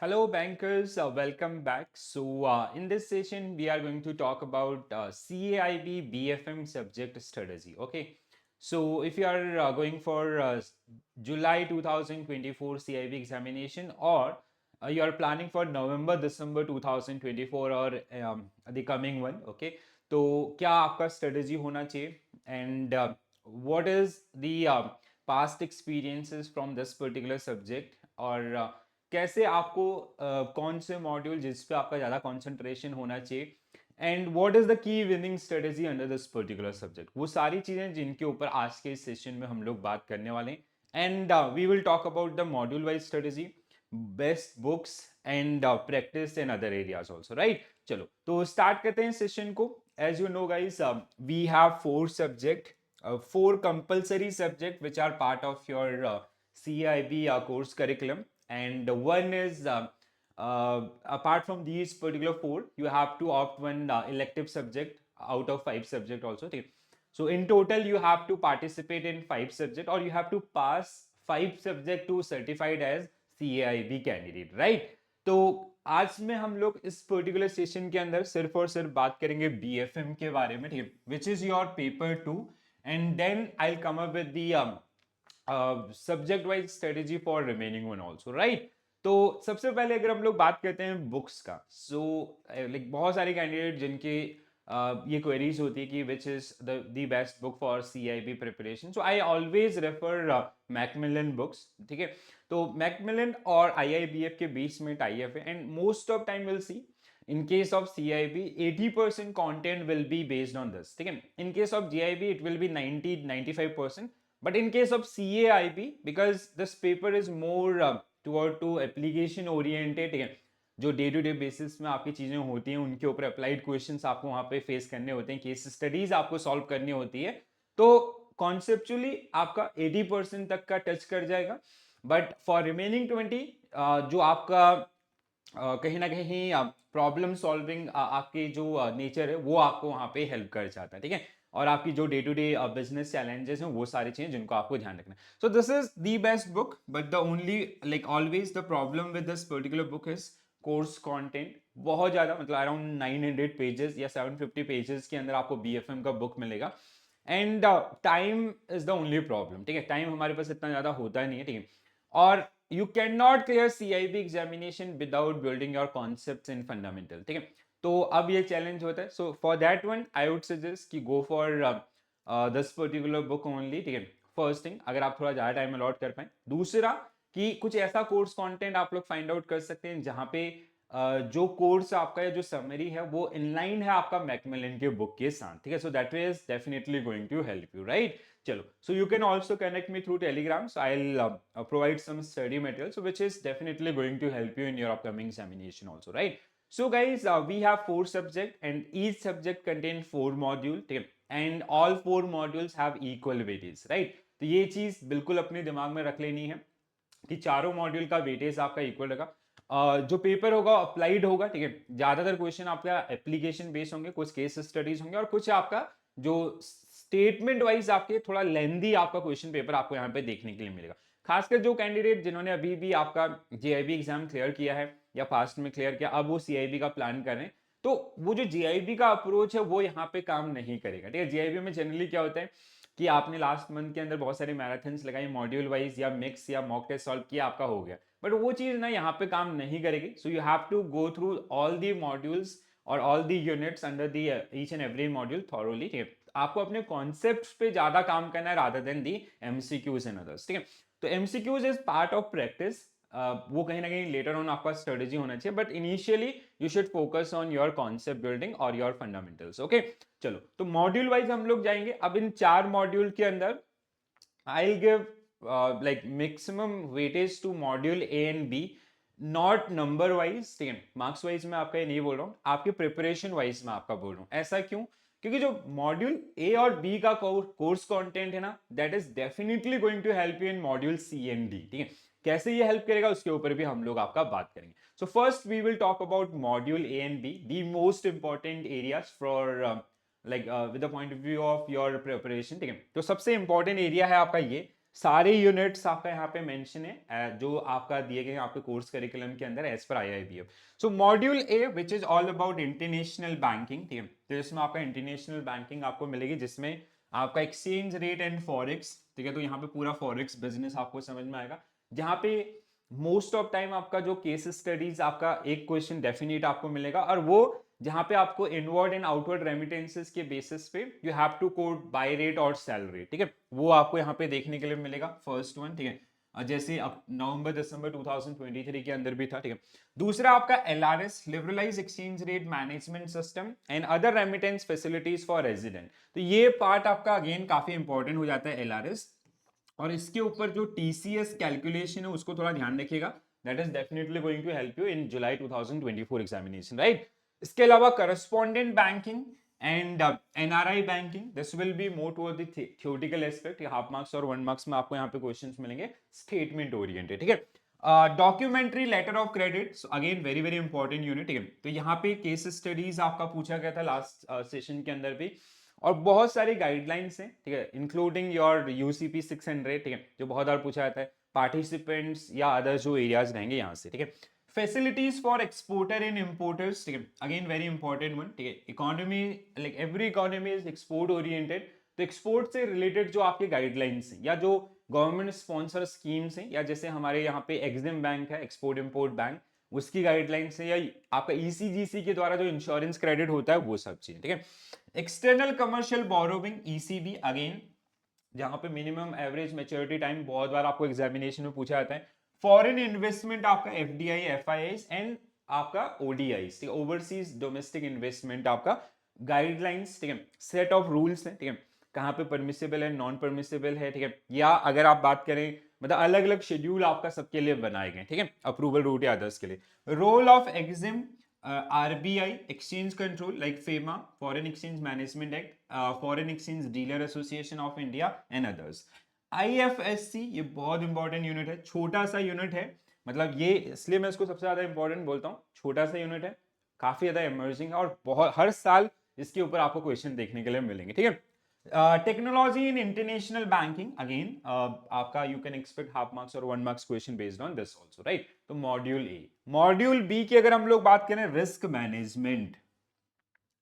Hello, bankers. Welcome back. In this session, we are going to talk about CAIB BFM subject strategy. Okay. So, if you are going for July 2024 CIB examination, or you are planning for November December 2024 or the coming one, okay. तो क्या आपका strategy होना चाहिए? And what is the past experiences from this particular subject? और कैसे आपको कौन से मॉड्यूल जिस पे आपका ज़्यादा कंसंट्रेशन होना चाहिए and what is the key winning strategy under this particular subject, वो सारी चीज़ें जिनके ऊपर आज के इस सेशन में हम लोग बात करने वाले हैं and we will talk about the module wise strategy, best books and practice in other areas also, right? चलो तो स्टार्ट करते हैं सेशन को. As you know guys, we have four subject, four compulsory subject which are part of your CIB course curriculum, and one is apart from these particular four, you have to opt one elective subject out of five subject also. Okay? So in total you have to participate in five subject, or you have to pass five subject to certified as CAIB candidate, right? तो आज में हम लोग इस particular session के अंदर सिर्फ और सिर्फ बात करेंगे BFM के बारे में, ठीक है, which is your paper two, and then I come up with the subject wise strategy for remaining one also, right? तो सबसे पहले अगर हम लोग बात करते हैं बुक्स का, सो लाइक बहुत सारे कैंडिडेट जिनके ये क्वेरीज होती है कि which is the best book for CIB preparation, so I always refer Macmillan books, ठीक है? तो मैकमिलन और IIBF के बीच में टाई अप है, and most of time will see in case of CIB 80% content will be based on this, ठीक है? In case of GIB it will be 90-95%, but in case of CAIB, because this paper is more toward to application oriented, ठीक है, जो day to day basis में आपकी चीजें होती हैं उनके ऊपर अप्लाइड क्वेश्चंस आपको वहां पे फेस करने होते हैं, केस स्टडीज आपको सॉल्व करनी होती है, तो कॉन्सेप्चुअली आपका 80% तक का टच कर जाएगा. बट फॉर रिमेनिंग 20, जो आपका कहीं ना कहीं प्रॉब्लम सॉल्विंग आपकी जो नेचर है वो आपको वहां पे हेल्प कर जाता है, ठीक है? और आपकी जो day to day business challenges हैं वो सारी चीजें जिनको आपको ध्यान रखना है. So this is the best book, but the only like always the problem with this particular book is course content. बहुत ज्यादा, मतलब अराउंड 900 पेजेस या 750 पेजेस के अंदर आपको BFM का बुक मिलेगा, and time is the only problem, ठीक है? टाइम हमारे पास इतना ज्यादा होता नहीं है, ठीक है? और you cannot clear CIB examination without building your concepts in fundamental, ठीक है? तो अब ये चैलेंज होता है, so for that one I would suggest कि go for this particular book only, ठीक है? फर्स्ट थिंग, अगर आप थोड़ा ज्यादा टाइम अलॉट कर पाए. दूसरा कि कुछ ऐसा कोर्स कंटेंट आप लोग फाइंड आउट कर सकते हैं जहां पे जो कोर्स आपका या जो समरी है वो इनलाइन है आपका मैकमिलन के बुक के साथ, ठीक है? So that is definitely going to help you, right? चलो, so you can also connect me through Telegram. So I'll provide some study material, so which is definitely going to help you in your upcoming examination also, right? So guys, we have four subject, and each subject contain four module, ठीक है? And all four modules have equal weightage, right? तो ये चीज बिल्कुल अपने दिमाग में रख लेनी है कि चारों मॉड्यूल का वेटेज आपका इक्वल रहेगा. जो पेपर होगा अप्लाइड होगा, ठीक है? ज्यादातर क्वेश्चन आपका एप्लीकेशन बेस्ड होंगे, कुछ केस स्टडीज होंगे, और कुछ आपका जो स्टेटमेंट वाइज आपके थोड़ा लेंदी आपका क्वेश्चन पेपर आपको यहाँ पे देखने के लिए मिलेगा. खासकर जो कैंडिडेट जिन्होंने अभी भी आपका JIB एग्जाम क्लियर किया है या पास्ट में क्लियर किया, अब वो CIB का प्लान कर रहे हैं, तो वो जो JIB का अप्रोच है वो यहाँ पे काम नहीं करेगा, ठीक है? JIB में जनरली क्या होता है कि आपने लास्ट मंथ के अंदर बहुत सारे मैराथन्स लगाई मॉड्यूल वाइज या मिक्स या मॉक टेस्ट सॉल्व किया, आपका हो गया, बट वो चीज ना यहाँ पे काम नहीं करेगी. So you have to go through all the modules और all the units under the each and every module thoroughly, ठीक है? आपको अपने कॉन्सेप्ट्स पे ज्यादा काम करना है rather than the MCQs and others, ठीक है? तो MCQs is part of practice, वो कहीं ना कहीं लेटर ऑन आपका स्ट्रेटेजी होना चाहिए, but initially you should focus on your concept building और योर फंडामेंटल्स, ओके? चलो, तो मॉड्यूल वाइज हम लोग जाएंगे. अब इन चार मॉड्यूल के अंदर I give like maximum weightage to module A and B, not number wise, ठीक है? मार्क्स वाइज में आपका ये नहीं बोल रहा हूँ, आपके प्रिपरेशन वाइज में आपका बोल रहा हूँ. ऐसा क्यों? क्योंकि जो मॉड्यूल A और B का कोर्स कंटेंट है ना, that is definitely going to help you in module C and D, ठीक है? कैसे ये हेल्प करेगा उसके ऊपर भी हम लोग आपका बात करेंगे. So first we will talk about module A and B, the most important areas for like with the point of view of your preparation, ठीक है? तो सबसे इंपॉर्टेंट एरिया है आपका ये, सारे यूनिट्स आपका यहाँ पे मेंशन है जो आपका दिए गए आपके कोर्स करिकुलम के अंदर as per IIBF। So module A which is all about international banking, ठीक है, तो इसमें आपका इंटरनेशनल बैंकिंग आपको मिलेगी जिसमें आपका एक्सचेंज रेट एंड फॉरेक्स, ठीक है, तो यहाँ पे पूरा फॉरेक्स बिजनेस आपको समझ में आएगा, जहाँ पे मोस्ट ऑफ टाइम आपका जो केस स्टडीज आपका एक क्वेश्चन डेफिनेट आपको मिलेगा, और वो जहां पे आपको इनवर्ड एंड आउटवर्ड रेमिटेंसेस के बेसिस पे you have to quote buy rate और सेल रेट, ठीक है, वो आपको यहाँ पे देखने के लिए मिलेगा फर्स्ट वन, ठीक है, जैसे अब नवंबर दिसंबर 2023 के अंदर भी था, ठीक है। दूसरा आपका LRS liberalise exchange rate management system and other remittance facilities for resident, तो ये पार्ट आपका अगेन काफी इंपॉर्टेंट हो जाता है LRS, और इसके ऊपर जो TCS कैलकुलेशन है उसको थोड़ा ध्यान रखिएगा, that is definitely going to help you in July 2024 examination, right. इसके अलावा correspondent banking and NRI banking, this will be more toward the theoretical aspect, half marks और 1 मार्क्स में आपको यहाँ पे क्वेश्चंस मिलेंगे स्टेटमेंट ओरिएंटेड, ठीक है। Documentary letter of credit, again very very important unit, ठीक है, तो यहाँ पे केस स्टडीज आपका पूछा गया था लास्ट सेशन के अंदर भी, और बहुत सारी गाइडलाइंस हैं, ठीक है, इंक्लूडिंग योर UCP 600, ठीक है, जो बहुत बार पूछा जाता है, पार्टिसिपेंट्स या अदर जो एरियाज रहेंगे यहाँ से, ठीक है। Facilities for exporter and importers, ठीक है, अगेन वेरी इंपॉर्टेंट वन, ठीक है, economy like every economy is export oriented, तो एक्सपोर्ट से रिलेटेड जो आपके गाइडलाइंस हैं या जो गवर्नमेंट स्पॉन्सर स्कीम्स हैं, या जैसे हमारे यहाँ पे एग्जिम बैंक है, एक्सपोर्ट इंपोर्ट बैंक, उसकी गाइडलाइंस है, या आपका ECGC के द्वारा जो इंश्योरेंस क्रेडिट होता है वो सब चीजें, ठीक है। External commercial borrowing ECB, again जहां पे मिनिमम एवरेज मैच्योरिटी टाइम बहुत बार आपको एग्जामिनेशन में पूछा जाता है। फॉरेन इन्वेस्टमेंट आपका FDI FIIs एंड आपका ODIs, ठीक है, ओवरसीज डोमेस्टिक इन्वेस्टमेंट आपका गाइडलाइंस, ठीक है, सेट ऑफ रूल्स है, ठीक है, कहाँ पे परमिसेबल है नॉन परमिसेबल है, ठीक है, या अगर आप बात करें मतलब अलग अलग शेड्यूल आपका सबके लिए बनाए गए, ठीक है, अप्रूवल रूट या अदर्स के लिए। Role of exim RBI exchange control like FEMA foreign exchange management act, foreign exchange dealer association of India and others. IFSC ये बहुत इंपॉर्टेंट यूनिट है, छोटा सा यूनिट है, मतलब ये इसलिए मैं इसको सबसे ज्यादा इंपॉर्टेंट बोलता हूँ, छोटा सा यूनिट है, काफी ज्यादा इमर्जिंग है, और बहुत हर साल इसके ऊपर आपको क्वेश्चन देखने के लिए मिलेंगे, ठीक है। Technology in international banking, again आपका you can expect half marks और 1 marks question based on this also, right. तो मॉड्यूल ए। मॉड्यूल बी की अगर हम लोग बात करें, रिस्क मैनेजमेंट,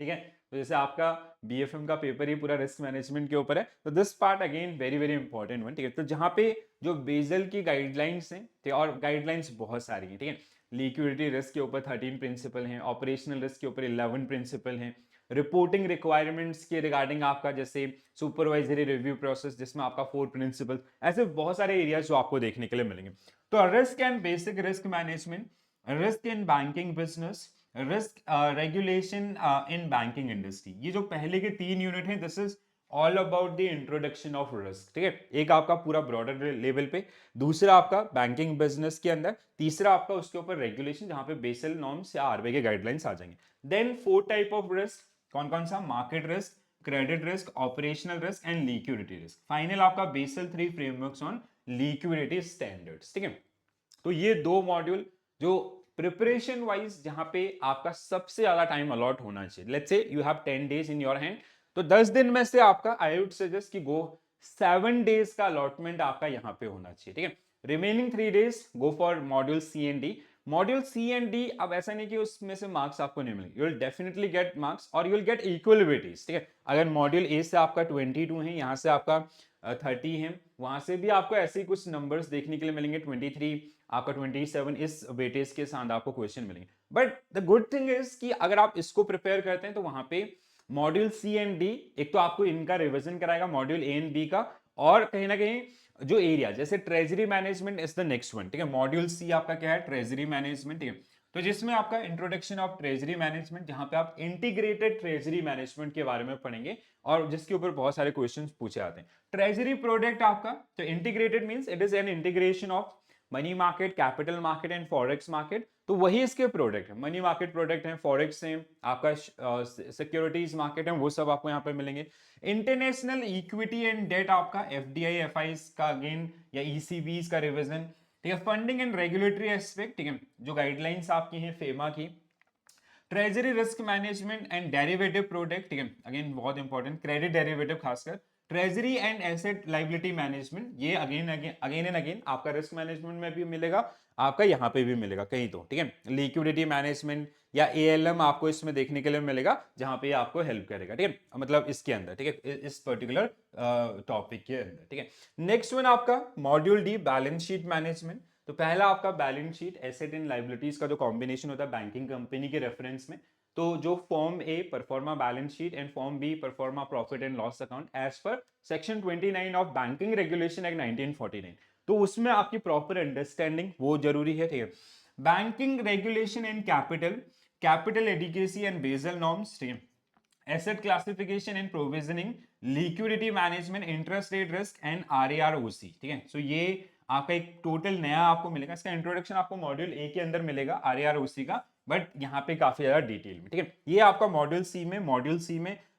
ठीक है, तो जैसे आपका BFM का पेपर ही पूरा रिस्क मैनेजमेंट के ऊपर है, तो this part again very very important one, ठीक है, तो जहां पे जो बेजल की गाइडलाइंस हैं, ठीक है, और गाइडलाइंस बहुत सारी हैं, ठीक है, लिक्विडिटी रिस्क के ऊपर 13 प्रिंसिपल हैं, ऑपरेशनल रिस्क के ऊपर 11 प्रिंसिपल हैं, रिपोर्टिंग रिक्वायरमेंट्स के रिगार्डिंग आपका जैसे सुपरवाइजरी रिव्यू प्रोसेस जिसमें आपका 4 प्रिंसिपल, ऐसे बहुत सारे एरियाज जो आपको देखने के लिए मिलेंगे। तो risk and basic risk management, risk in banking business, risk regulation in banking industry, ये जो पहले के 3 यूनिट हैं, this is all about the introduction of risk, ठीक है, एक आपका पूरा ब्रॉडर लेवल पे, दूसरा आपका बैंकिंग बिजनेस के अंदर, तीसरा आपका उसके ऊपर रेगुलेशन जहां पे बेसल नॉर्म्स या RBI के गाइडलाइंस आ जाएंगे। देन 4 टाइप ऑफ रिस्क, कौन कौन सा, market risk, credit risk, operational risk and liquidity risk. Final आपका Basel 3 frameworks on liquidity standards, ठीक है। तो ये 2 मॉड्यूल जो प्रिपरेशन वाइज जहां पे आपका सबसे ज्यादा टाइम अलॉट होना चाहिए, let's say you have 10 days in your hand, तो 10 दिन में से आपका आई वुड सजेस्ट कि गो 7 डेज का अलॉटमेंट आपका यहां पे होना चाहिए, ठीक है। Remaining 3 days go for module C and D। Module C and D, अब ऐसा नहीं कि उसमें से मार्क्स आपको नहीं मिलेंगे, you will definitely get marks और you will get equal weightage, ठीक है। अगर मॉड्यूल A से आपका 22 है, यहाँ से आपका 30 है, वहां से भी आपको ऐसे ही कुछ नंबर्स देखने के लिए मिलेंगे, 23 आपका 27, इस वेटेज के साथ आपको क्वेश्चन मिलेंगे। But the good thing is कि अगर आप इसको प्रिपेयर करते हैं तो वहां पे मॉड्यूल C एंड D एक तो आपको इनका रिवीजन कराएगा, मॉड्यूल A एंड B का, और कहीं ना कहीं जो एरिया जैसे treasury management is the next one, ठीक है। मॉड्यूल C आपका क्या है, ट्रेजरी मैनेजमेंट, ठीक है, तो जिसमें आपका इंट्रोडक्शन ऑफ ट्रेजरी मैनेजमेंट, जहां पे आप इंटीग्रेटेड ट्रेजरी मैनेजमेंट के बारे में पढ़ेंगे और जिसके ऊपर बहुत सारे क्वेश्चंस पूछे जाते हैं। ट्रेजरी प्रोडक्ट आपका, तो integrated means it is an integration of money market, capital market and forex market, तो वही इसके प्रोडक्ट है, मनी मार्केट प्रोडक्ट है, फॉरेक्स है, आपका सिक्योरिटीज मार्केट है, वो सब आपको यहाँ पे मिलेंगे। इंटरनेशनल इक्विटी एंड डेट आपका FDI FIs का अगेन या ECBs का रिवीजन, ठीक है। फंडिंग एंड रेगुलेटरी एस्पेक्ट, ठीक है, जो गाइडलाइंस आपकी हैं फेमा की। Treasury risk management and derivative product, ठीक है, अगेन बहुत इंपॉर्टेंट, क्रेडिट डेरिवेटिव खासकर, treasury and asset liability management, ये अगेन अगेन एंड अगेन आपका रिस्क मैनेजमेंट में भी मिलेगा, आपका यहाँ पे भी मिलेगा कहीं तो, ठीक है। लिक्विडिटी मैनेजमेंट या एएलएम आपको इसमें देखने के लिए मिलेगा, जहां पे आपको हेल्प करेगा, ठीक है, मतलब इसके अंदर, ठीक है, इस पर्टिकुलर टॉपिक के अंदर, ठीक है। नेक्स्ट वन आपका module D balance sheet management. तो पहला आपका balance sheet asset and liabilities का जो कॉम्बिनेशन होता है बैंकिंग कंपनी के रेफरेंस में, तो जो form A proforma balance sheet and form B proforma profit and loss account as per section 29 of banking regulation act 1949, तो उसमें आपकी प्रॉपर अंडरस्टैंडिंग वो जरूरी है, ठीक है। Banking regulation and capital, capital adequacy and Basel norms, ठीक है, asset classification and provisioning, liquidity management, interest rate risk and RAROC, ठीक है। सो ये आपका एक टोटल नया आपको मिलेगा, इसका इंट्रोडक्शन आपको मॉड्यूल ए के अंदर मिलेगा आरएआरओसी का, बट यहाँ पे काफी ज्यादा डिटेल में, ठीक है। ये आपका मॉड्यूल सी में,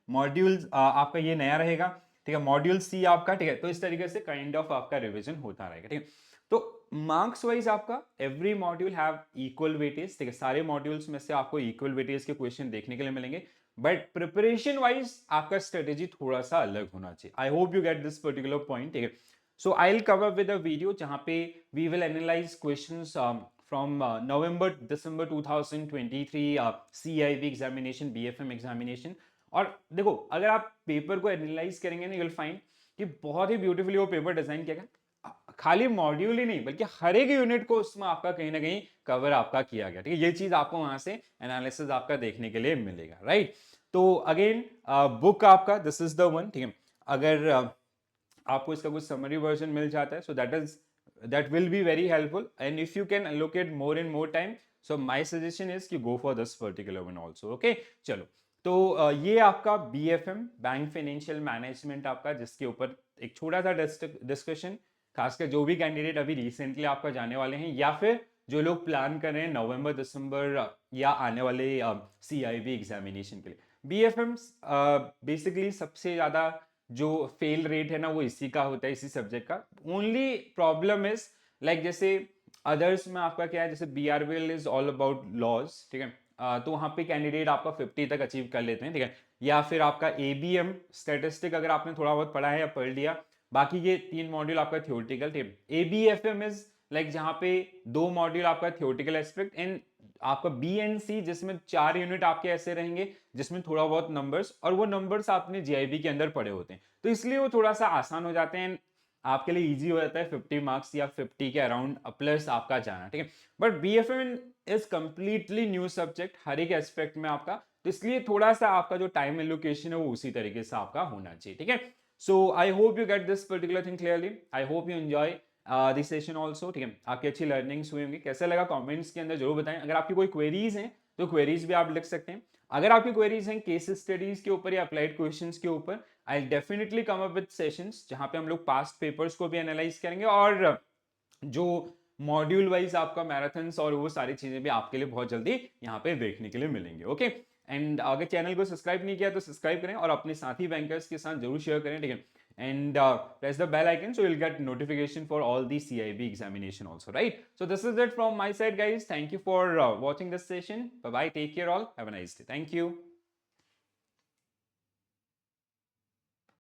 मॉड्यूल आपका ये नया रहेगा, ठीक है, मॉड्यूल सी आपका, ठीक है। तो इस तरीके से काइंड ऑफ आपका रिविजन होता रहेगा, ठीक है। तो मार्क्स वाइज आपका every module have equal weightage, ठीक है, सारे मॉड्यूल्स में से आपको इक्वल वेटेज के क्वेश्चन देखने के लिए मिलेंगे, बट प्रिपरेशन वाइज आपका स्ट्रेटेजी थोड़ा सा अलग होना चाहिए। I hope you get this particular point, ठीक है। So I will cover with a video जहां पे we will analyse questions from November December 2023 CIB examination, BFM examination. और देखो अगर आप पेपर को एनालाइज करेंगे ना, यू विल फाइंड कि बहुत ही ब्यूटीफुली वो पेपर डिजाइन किया गया, खाली मॉड्यूल ही नहीं बल्कि हर एक यूनिट को उसमें आपका कहीं ना कहीं कवर आपका किया गया, ठीक है। ये चीज आपको वहां से एनालिसिस आपका देखने के लिए मिलेगा, राइट। तो अगेन बुक आपका दिस इज द वन, ठीक है। अगर आपको इसका कुछ समरी वर्जन मिल जाता है, so that will be very helpful, and if you can allocate more and more time, so my suggestion is कि go for this particular one also, okay. चलो, तो ये आपका BFM बैंक फाइनेंशियल मैनेजमेंट आपका, जिसके ऊपर एक छोटा सा डिस्कशन, खासकर जो भी कैंडिडेट अभी रिसेंटली आपका जाने वाले हैं या फिर जो लोग प्लान कर रहे हैं नवंबर दिसंबर या आने वाले CIB एग्जामिनेशन के लिए। BFM बेसिकली सबसे ज्यादा जो फेल रेट है ना वो इसी का होता है, इसी सब्जेक्ट का। ओनली प्रॉब्लम इज लाइक जैसे अदर्स में आपका क्या है, जैसे BRBL is all about laws, ठीक है, तो वहां पे कैंडिडेट आपका 50 तक अचीव कर लेते हैं, ठीक है। या फिर आपका ABM स्टैटिस्टिक अगर आपने थोड़ा बहुत पढ़ा है या पढ़ लिया, बाकी ये 3 मॉड्यूल आपका थियोरटिकल, ठीक है। ABFM इज लाइक जहां पे 2 मॉड्यूल आपका थियोरटिकल एस्पेक्ट एंड आपका BNC जिसमें 4 यूनिट आपके ऐसे रहेंगे जिसमें थोड़ा बहुत नंबर्स, और वो नंबर्स आपने GIB के अंदर पढ़े होते हैं, तो इसलिए वो थोड़ा सा आसान हो जाते हैं, आपके लिए इजी हो जाता है 50 मार्क्स या 50 के अराउंड प्लस आपका जाना, ठीक है। But BFM is completely new subject हर एक एस्पेक्ट में आपका, तो इसलिए थोड़ा सा आपका जो टाइम एलोकेशन है वो उसी तरीके से आपका होना चाहिए, ठीक है। So I hope you get this particular thing clearly, I hope you enjoy this session also, ठीक है। आपकी अच्छी लर्निंग्स हुई होंगी, कैसा लगा कमेंट्स के अंदर जरूर बताएं। अगर आपकी कोई क्वेरीज हैं तो क्वेरीज भी आप लिख सकते हैं। अगर आपकी क्वेरीज हैं केस स्टडीज के ऊपर या अप्लाइड क्वेश्चंस के ऊपर, I definitely come up with sessions जहां पे हम लोग पास्ट पेपर्स को भी एनालाइज करेंगे, और जो मॉड्यूल वाइज आपका मैराथन्स और वो सारी चीजें भी आपके लिए बहुत जल्दी यहाँ पे देखने के लिए मिलेंगे, ओके। एंड अगर चैनल को सब्सक्राइब नहीं किया तो सब्सक्राइब करें और अपने साथी बैंकर्स के साथ जरूर शेयर करें, ठीक है। And press the bell icon so you'll get notification for all the CIB examination also, right? So this is it from my side, guys. Thank you for watching this session. Bye bye, take care all, have a nice day. Thank you.